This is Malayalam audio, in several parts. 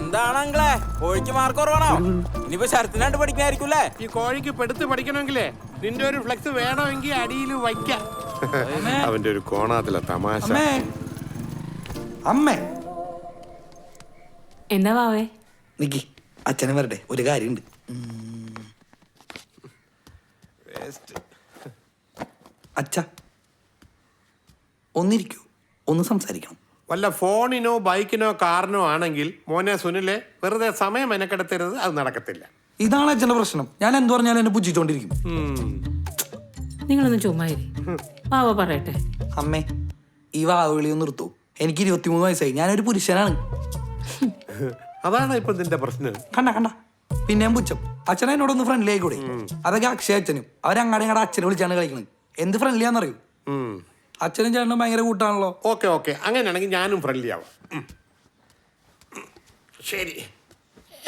എന്താണങ്ങളെ കോഴിക്ക് മാർക്ക് കുറവാണോ? ഇനിയിപ്പോ ശരത്തിനാണ്ട് പഠിക്കായിരിക്കൂല്ലേ? ഈ കോഴിക്ക് പെടുത്ത് പഠിക്കണമെങ്കിലേ നിന്റെ ഒരു ഫ്ലെക്സ് വേണമെങ്കിൽ അടിയിൽ വയ്ക്കാം. അവന്റെ ഒരു കോണാത്തിലെ തമാശ. അമ്മേ എന്താ വാവേ? നിക്കി, അച്ഛനെ വരട്ടെ, ഒരു കാര്യമുണ്ട്. അച്ഛ ഒന്നിരിക്കൂ, ഒന്ന് സംസാരിക്കണം. വല്ല ഫോണിനോ ബൈക്കിനോ കാറിനോ ആണെങ്കിൽ മോനെ സുനിലെ വെറുതെ സമയം മെനക്കെടുത്തരുത്, അത് നടക്കത്തില്ല. ഇതാണ് അച്ഛന്റെ പ്രശ്നം. ഞാൻ എന്ത് പറഞ്ഞാലും എന്നെ പുച്ഛിച്ചോണ്ടിരിക്കും. നിങ്ങളൊന്ന് ചുമ്മാരി, വാവ പറയട്ടെ. അമ്മേ, ഈ വാവിളിയൊന്ന് നിർത്തൂ. എനിക്ക് 23 വയസ്സായി, ഞാനൊരു പുരുഷനാണ്. അതാണ് ഇപ്പൊ നിന്റെ പ്രശ്നം. കണ്ട പിന്നെയും പുച്ഛം. അച്ഛനെ എന്നോടൊന്ന് ഫ്രണ്ട്ലി ആയിക്കൂടെ? അതൊക്കെ അക്ഷയ അച്ഛനും അവരങ്ങാടെ ഇങ്ങടെ അച്ഛനെ വിളിച്ചാണ് കളിക്കുന്നത്. എന്ത് ഫ്രണ്ട്ലിയാന്നറിയൂ? അച്ഛനും ചേട്ടനും ഭയങ്കര കൂട്ടാണല്ലോ. ഓക്കെ അങ്ങനെയാണെങ്കിൽ ഞാനും ഫ്രണ്ട്ലി ആവാം. ശരി,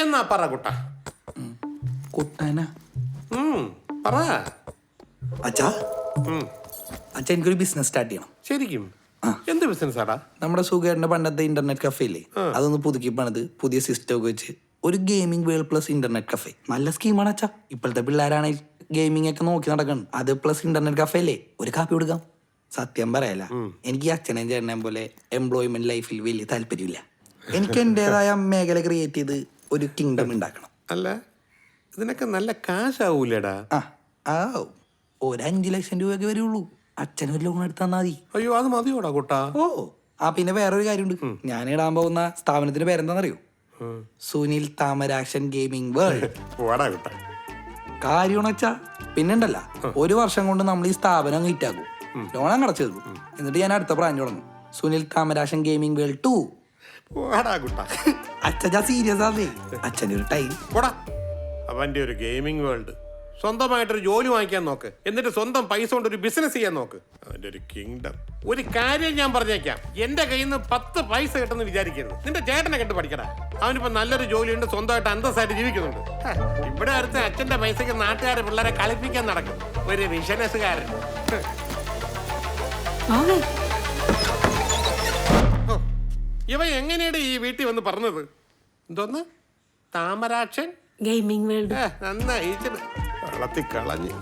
എന്നാ പറ കുട്ടാ. കുട്ടാനാ പറ. അച്ഛാ, അച്ഛൻ എനിക്കൊരു ബിസിനസ് സ്റ്റാർട്ട് ചെയ്യണം. ശരിക്കും? എന്ത് ബിസിനസ് ആടാ? നമ്മുടെ സുഖേട്ടന്റെ പണ്ടത്തെ ഇന്റർനെറ്റ് കഫേ ഇല്ലേ, അതൊന്ന് പുതുക്കി പണിത് പുതിയ സിസ്റ്റം ഒക്കെ വെച്ച് ഒരു gaming world plus internet cafe. നല്ല സ്കീമാണ് അച്ഛാ. ഇപ്പോഴത്തെ പിള്ളേരാണെങ്കിൽ ഗെയിമിംഗ് ഒക്കെ നോക്കി നടക്കണം. അത് പ്ലസ് ഇന്റർനെറ്റ് കഫേ അല്ലേ, ഒരു കാപ്പി കൊടുക്കാം. സത്യം പറയല, എനിക്ക് അച്ഛനെയും ചേട്ടനെയും പോലെ എംപ്ലോയ്മെന്റ് ലൈഫിൽ വലിയ താല്പര്യമില്ല. എനിക്ക് എന്റേതായ മേഖല ക്രിയേറ്റ് ചെയ്ത് ഒരു കിങ്ഡം ഉണ്ടാക്കണം. അല്ല, ഇതിനൊക്കെ നല്ല കാശാവൂലേടാ? ഒരു 5 ലക്ഷം രൂപയൊക്കെ വരുള്ളൂ. അച്ഛനൊരു ലോൺ എടുത്താൽ മതി. അയ്യോ, അത് മതിയോടാ കൂട്ടാ. പിന്നെ വേറൊരു കാര്യമുണ്ട്. ഞാൻ ഇടാൻ പോകുന്ന സ്ഥാപനത്തിന്റെ പേരെന്താണെന്നറിയോ? Sunil Thamarakshan gaming world. കാര്യമാണ് വെച്ചാ പിന്നെണ്ടല്ല, 1 വർഷം കൊണ്ട് നമ്മൾ ഈ സ്ഥാപനം ഹിറ്റാക്കും. ലോൺ അടച്ചു തീർക്കും. എന്നിട്ട് ഞാൻ അടുത്ത ബ്രാൻഡ് തുടങ്ങും, സുനിൽ താമരാക്ഷൻ ഗെയിമിംഗ് വേൾഡ് 2. അച്ഛാ സീരിയസ് ആണേ. അച്ഛൻ്റെ ഒരു ടൈം. അവന്റെ ഒരു ഗെയിമിംഗ് വേൾഡ്. സ്വന്തമായിട്ടൊരു ജോലി വാങ്ങിക്കാൻ നോക്ക്, എന്നിട്ട് സ്വന്തം പൈസ കൊണ്ട് ഒരു ബിസിനസ് ചെയ്യാൻ നോക്ക്. അവന്റെ ഒരു കിങ്ഡം. ഒരു കാര്യം ഞാൻ പറഞ്ഞേക്കാം, എന്റെ കയ്യിൽ നിന്ന് 10 പൈസ കിട്ടുമെന്ന് വിചാരിക്കരുത്. നിന്റെ ചേട്ടനെ കണ്ട് പഠിക്കടാ. അവനിപ്പോ നല്ലൊരു ജോലിയുണ്ട്, സ്വന്തമായിട്ട് അന്തസ്സായിട്ട് ജീവിക്കുന്നുണ്ട്. ഇവിടെ അടുത്ത് അച്ഛന്റെ പൈസക്ക് നാട്ടുകാരെ പിള്ളേരെ കളിപ്പിക്കാൻ നടക്കും ഒരു ബിസിനസ്സുകാരൻ. ഇവ എങ്ങനെയാണ് ഈ വീട്ടിൽ വന്ന് പറഞ്ഞത്? എന്തോന്ന് താമരാക്ഷൻ ഗെയിമിംഗ് വേൾഡ്? നന്നായി വളർത്തി കളഞ്ഞ്.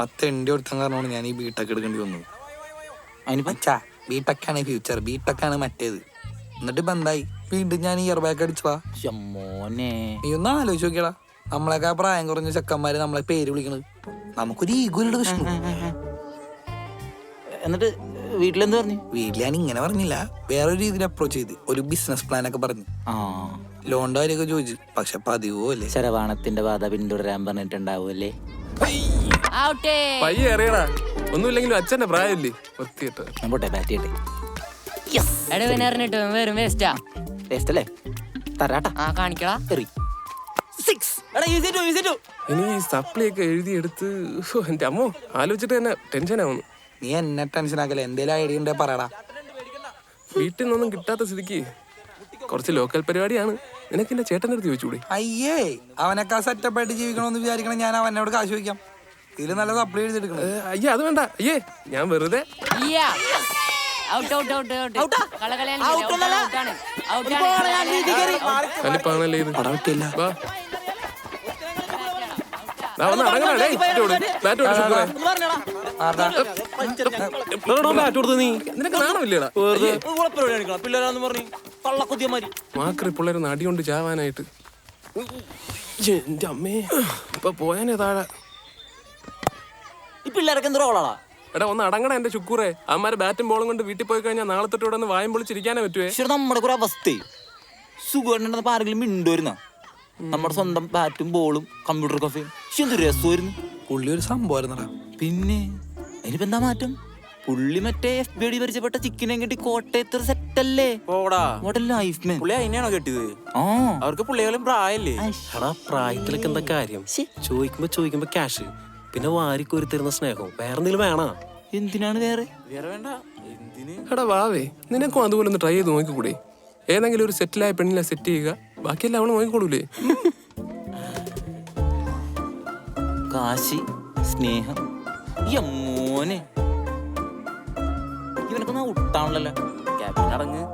അതെന്റെ ഒരുത്തം കാരണമാണ് ഞാൻ ഈ ബിടെക് എടുക്കേണ്ടി വന്നത്. അതിനിപ്പച്ചാ ബിടെക്കാണ് ഫ്യൂച്ചർ, ബിടെക്കാണ് മറ്റേത്. എന്നിട്ട് ഇപ്പൊ എന്തായി? വീണ്ടും ഞാൻ ഇയർ ബാക്ക് അടിച്ചവാ. നീ ഒന്ന് ആലോചിച്ച് നോക്കിയടാ, നമ്മളെയൊക്കെ പ്രായം കുറഞ്ഞ ചെക്കന്മാര് നമ്മളെ പേര് വിളിക്കണത്. നമുക്കൊരു ഈഗോയുടെ പ്രശ്നം. എന്നിട്ട് വീട്ടിലെന്ത് പറഞ്ഞു? വീട്ടിൽ ഞാൻ ഇങ്ങനെ പറഞ്ഞില്ല, വേറൊരു രീതിയിൽ അപ്രോച്ച് ചെയ്ത് ഒരു ബിസിനസ് പ്ലാൻ ഒക്കെ പറഞ്ഞു. ലോണിന്റെ കാര്യമൊക്കെ ചോദിച്ചു. പക്ഷെ പതിവോ അല്ലേ, ശരവാണത്തിന്റെ ബാധ പിന്തുടരാൻ പറഞ്ഞിട്ടുണ്ടാവൂല്ലേ? അറിയടാ, ഒന്നുമില്ലെങ്കിലും അച്ഛന്റെ പ്രായമില്ലേ. പോട്ടെ, ബാറ്റ് ചെയ്യട്ടെ. ഇനി ഈ സപ്ലി ഒക്കെ എഴുതിയെടുത്ത് എന്റെ അമ്മോ ആലോചിച്ചിട്ട് തന്നെ ടെൻഷനാവുന്നു. നീ എന്നെ ടെൻഷൻ ആക്കല്ലേ, എന്തേലും ഐഡിയ ഉണ്ടേ പറയടാ. വീട്ടിൽ നിന്നൊന്നും കിട്ടാത്ത സ്ഥിതിക്ക് കുറച്ച് ലോക്കൽ പരിപാടിയാണ്. നിനക്ക് എന്റെ ചേട്ടൻ്റെ അടുത്ത് ചോദിച്ചൂടെ? അയ്യേ, അവനൊക്കെ സെറ്റപ്പ് ആയിട്ട് ജീവിക്കണമെന്ന് വിചാരിക്കണം. ഞാൻ അവനോട് കാശ് ചോദിക്കാം. ഇതിൽ നല്ല സപ്ലൈ എഴുതിയെടുക്കണം. അയ്യേ, അത് വേണ്ട. അയ്യേ, ഞാൻ വെറുതെ കലിപ്പാണല്ലേ ഇത്. മാക്രി പിള്ളേര് നടികൊണ്ട് ചാവാനായിട്ട്. എന്റെ അമ്മേ, ഇപ്പൊ പോയാനേ താഴെ. പിള്ളേരൊക്കെ എന്ത് റോളാ? എടാ ഒന്ന് അടങ്ങണ എന്റെ ശുക്കൂറെ. അമ്മമാരെ ബാറ്റും ബോളും കൊണ്ട് വീട്ടിൽ പോയി കഴിഞ്ഞാൽ നാളെ തൊട്ട് ഇവിടെ ഒന്ന് വായം പൊളിച്ചിരിക്കാനേ പറ്റുവേ. നമ്മുടെ കുറെ അവസ്ഥ സുഖമായിട്ടുണ്ടെന്നപ്പോ ആരെങ്കിലും മിണ്ടുവരുന്ന നമ്മുടെ സ്വന്തം ബാറ്റും ബോളും കമ്പ്യൂട്ടർ കഫേയും. എന്ത് രസമായിരുന്നു. പുള്ളി ഒരു സംഭവമായിരുന്നടാ. പിന്നെ അതിനിപ്പോ എന്താ മാറ്റം? പുള്ളി മറ്റേ FBD പരിചയപ്പെട്ട ചിക്കനെ കെട്ടി കോട്ടയത്ത് സെറ്റല്ലേ. അതിനെയാണോ കെട്ടിയത്? അവർക്ക് പുള്ളികളും പ്രായല്ലേ? പ്രായത്തിലൊക്കെ എന്താ കാര്യം? ചോദിക്കുമ്പോ ക്യാഷ്, പിന്നെ വാരിക്കോരി തരുന്ന സ്നേഹവും വേറെന്തെങ്കിലും വേണോ? എന്തിനാണ് വേറെ വേണ്ട? എടാ വാവേ, നിനക്കും അതുപോലെ ഒന്ന് ട്രൈ ചെയ്ത് നോക്കിക്കൂടെ? ഏതെങ്കിലും ഒരു സെറ്റിലായ പെണ്ണിനെ സെറ്റ് ചെയ്യുക, ബാക്കിയെല്ലാം അവള് നോക്കിക്കോളൂലേ? കാശി, സ്നേഹം. ഈ മോനെ ഇവനൊക്കെ ഒട്ടാണല്ലോ. ക്യാപ്റ്റൻ അടങ്ങ്.